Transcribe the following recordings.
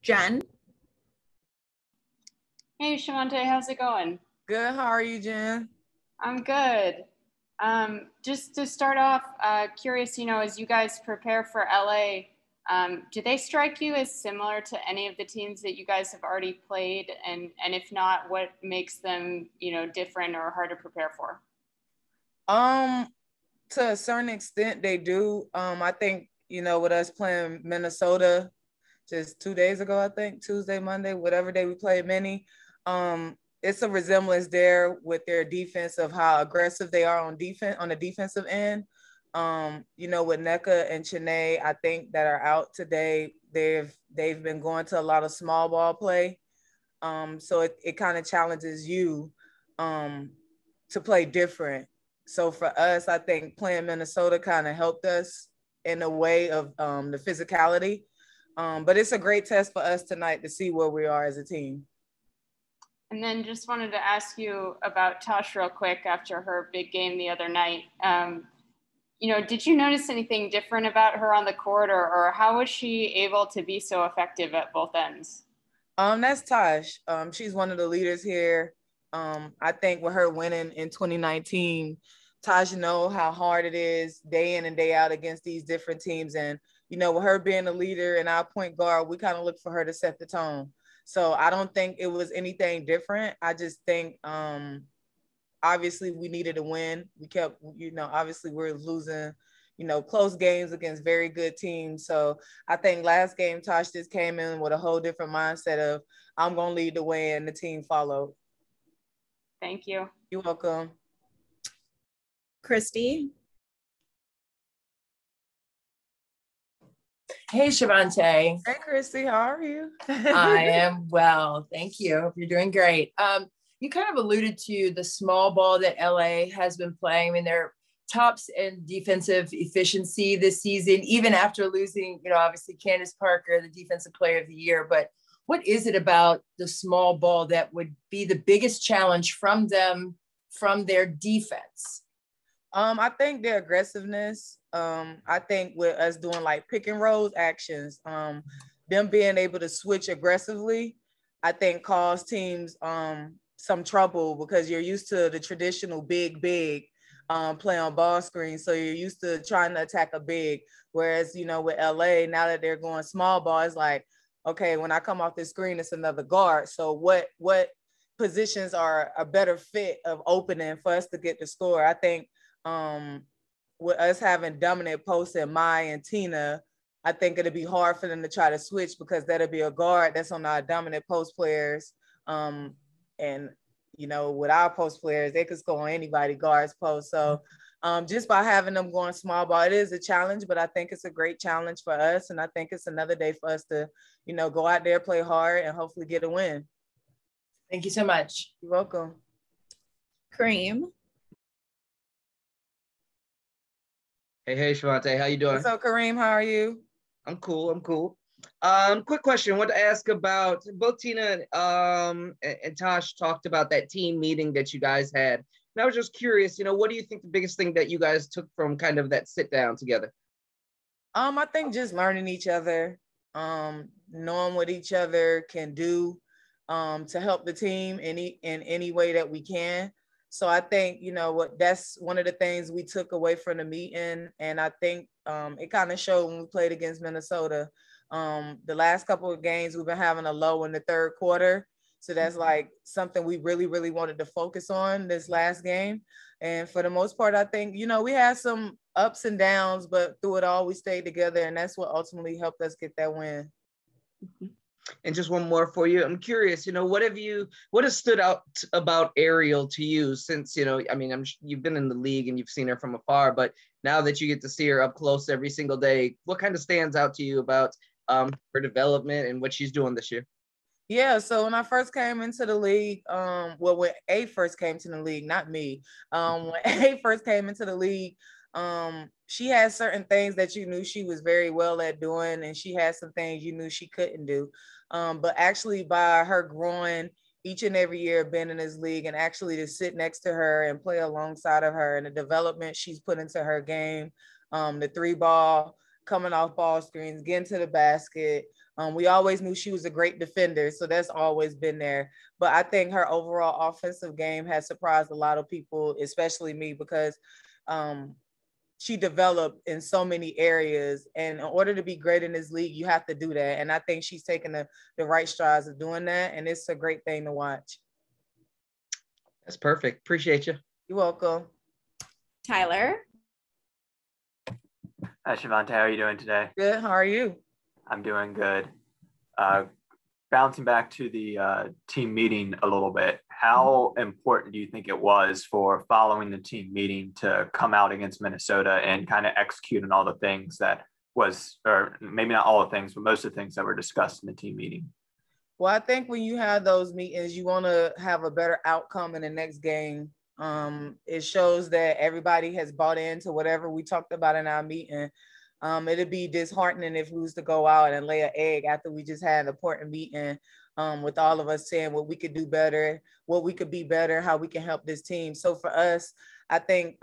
Jen. Hey, Shavante, how's it going? Good. How are you, Jen? I'm good. Just to start off, curious, as you guys prepare for LA, do they strike you as similar to any of the teams that you guys have already played? And if not, what makes them, different or hard to prepare for? To a certain extent, they do. I think, with us playing Minnesota just 2 days ago, I think, Tuesday, Monday, whatever day we played Minnie, it's a resemblance there with their defense of how aggressive they are on defense, on the defensive end. With NECA and Chene, I think that are out today, they've been going to a lot of small ball play. So it kind of challenges you to play different. So for us, I think playing Minnesota kind of helped us in a way of the physicality. But it's a great test for us tonight to see where we are as a team. And then just wanted to ask you about Tosh real quick after her big game the other night. Did you notice anything different about her on the court, or how was she able to be so effective at both ends? That's Tosh. She's one of the leaders here. I think with her winning in 2019, Tosh knows how hard it is day in and day out against these different teams. And, with her being a leader and our point guard, we kind of look for her to set the tone. So I don't think it was anything different. I just think, obviously we needed a win. We kept, obviously we're losing, close games against very good teams. So I think last game, Tosh just came in with a whole different mindset of, I'm going to lead the way, and the team followed. Thank you. You're welcome. Christy. Hey, Shavante. Hey, Christy, how are you? I am well, thank you. Hope you're doing great. You kind of alluded to the small ball that LA has been playing. I mean, they're tops in defensive efficiency this season, even after losing, obviously Candace Parker, the defensive player of the year. But what is it about the small ball that would be the biggest challenge from them, from their defense? I think their aggressiveness. I think with us doing like pick and rolls actions, them being able to switch aggressively, I think cause teams some trouble, because you're used to the traditional big play on ball screen. So you're used to trying to attack a big. Whereas, with LA, now that they're going small ball, it's like, okay, when I come off this screen, it's another guard. So what positions are a better fit of opening for us to get the score? I think with us having dominant posts in Mai and Tina, I think it'll be hard for them to try to switch, because that'll be a guard that's on our dominant post players. And, with our post players, they could score on anybody guards post. So just by having them going small ball, it is a challenge, but I think it's a great challenge for us. And I think it's another day for us to, go out there, play hard, and hopefully get a win. Thank you so much. You're welcome. Kareem. Hey, Shavante, how you doing? What's up, Kareem? How are you? I'm cool. Quick question. I want to ask about both Tina and Tosh talked about that team meeting that you guys had. And I was just curious, what do you think the biggest thing that you guys took from kind of that sit down together? I think just learning each other, knowing what each other can do to help the team in any way that we can. So I think, that's one of the things we took away from the meeting. And I think it kind of showed when we played against Minnesota. The last couple of games, we've been having a low in the third quarter. So that's like something we really, really wanted to focus on this last game. And for the most part, I think, we had some ups and downs, but through it all, we stayed together. And that's what ultimately helped us get that win. And just one more for you. I'm curious, what has stood out about Ariel to you since, you've been in the league and you've seen her from afar, but now that you get to see her up close every single day, what kind of stands out to you about her development and what she's doing this year? Yeah, so when I first came into the league, when A first came to the league, not me, when A first came into the league, she had certain things that you knew she was very well at doing, and she had some things you knew she couldn't do. But actually by her growing each and every year being in this league, and actually to sit next to her and play alongside of her, and the development she's put into her game, the three ball, coming off ball screens, getting to the basket. We always knew she was a great defender, so that's always been there. But I think her overall offensive game has surprised a lot of people, especially me, because she developed in so many areas. And in order to be great in this league, you have to do that. And I think she's taken the right strides of doing that. And it's a great thing to watch. That's perfect. Appreciate you. You're welcome. Tyler. Hi, Shavante. How are you doing today? Good. How are you? I'm doing good. Bouncing back to the team meeting a little bit, how important do you think it was for following the team meeting to come out against Minnesota and kind of execute on all the things that was, or maybe not all the things, but most of the things that were discussed in the team meeting? Well, I think when you have those meetings, you want to have a better outcome in the next game. It shows that everybody has bought into whatever we talked about in our meeting. It'd be disheartening if we was to go out and lay an egg after we just had an important meeting with all of us saying what we could do better, what we could be better, how we can help this team. So for us, I think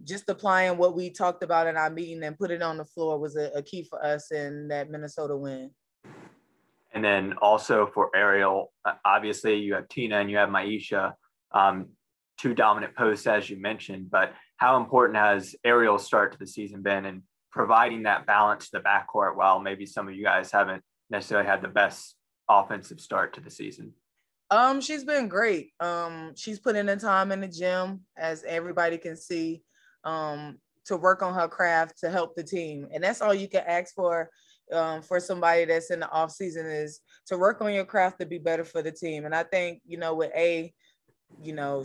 just applying what we talked about in our meeting and put it on the floor was a key for us in that Minnesota win. And then also for Ariel, obviously you have Tina and you have Maisha, two dominant posts, as you mentioned, but how important has Ariel's start to the season been in providing that balance to the backcourt while maybe some of you guys haven't necessarily had the best offensive start to the season? She's been great. She's put in the time in the gym, as everybody can see, to work on her craft to help the team. And that's all you can ask for somebody that's in the off season, is to work on your craft to be better for the team. And I think, with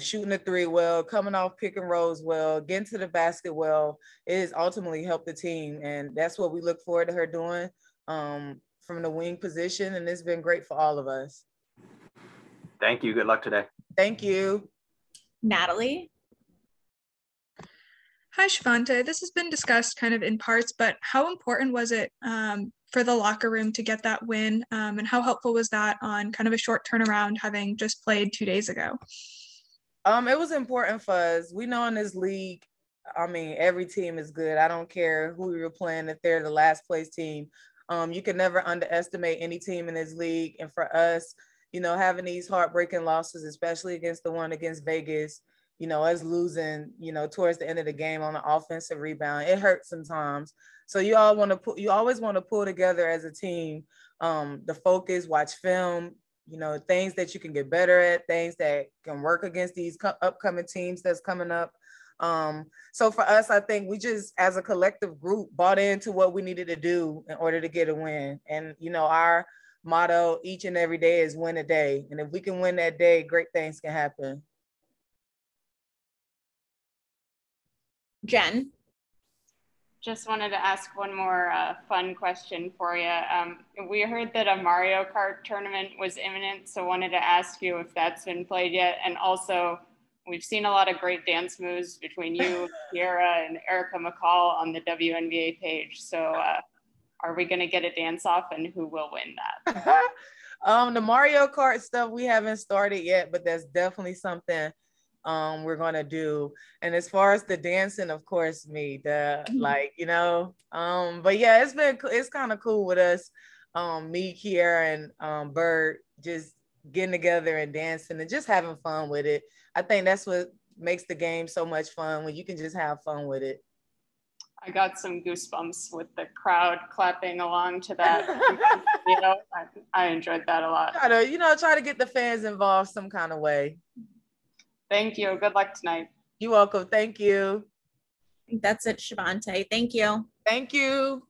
shooting the three well, coming off pick and rolls well, getting to the basket well, it has ultimately helped the team. And that's what we look forward to her doing from the wing position. And it's been great for all of us. Thank you. Good luck today. Thank you. Natalie. Hi, Shavante. This has been discussed kind of in parts, but how important was it for the locker room to get that win? And how helpful was that on kind of a short turnaround, having just played 2 days ago? It was important for us. We know in this league, every team is good. I don't care who you're playing, if they're the last place team. You can never underestimate any team in this league. And for us, having these heartbreaking losses, especially against the one against Vegas, us losing, towards the end of the game on the offensive rebound, it hurts sometimes. So you always want to pull together as a team, the focus, watch film, things that you can get better at, things that can work against these upcoming teams that's coming up. So for us, I think we just, as a collective group, bought into what we needed to do in order to get a win. And, our motto each and every day is win a day. And if we can win that day, great things can happen. Jen. Just wanted to ask one more fun question for you. We heard that a Mario Kart tournament was imminent, so wanted to ask you if that's been played yet. And also, we've seen a lot of great dance moves between you, Kiera, and Erica McCall on the WNBA page. So are we going to get a dance off, and who will win that? The Mario Kart stuff we haven't started yet, but that's definitely something we're gonna do. And as far as the dancing, of course, me, but yeah, it's kind of cool with us, me, Kiera, and Bird, just getting together and dancing and just having fun with it. I think that's what makes the game so much fun, when you can just have fun with it. I got some goosebumps with the crowd clapping along to that. I enjoyed that a lot. Try to get the fans involved some kind of way. Thank you. Good luck tonight. You're welcome. Thank you. I think that's it, Shavante. Thank you. Thank you.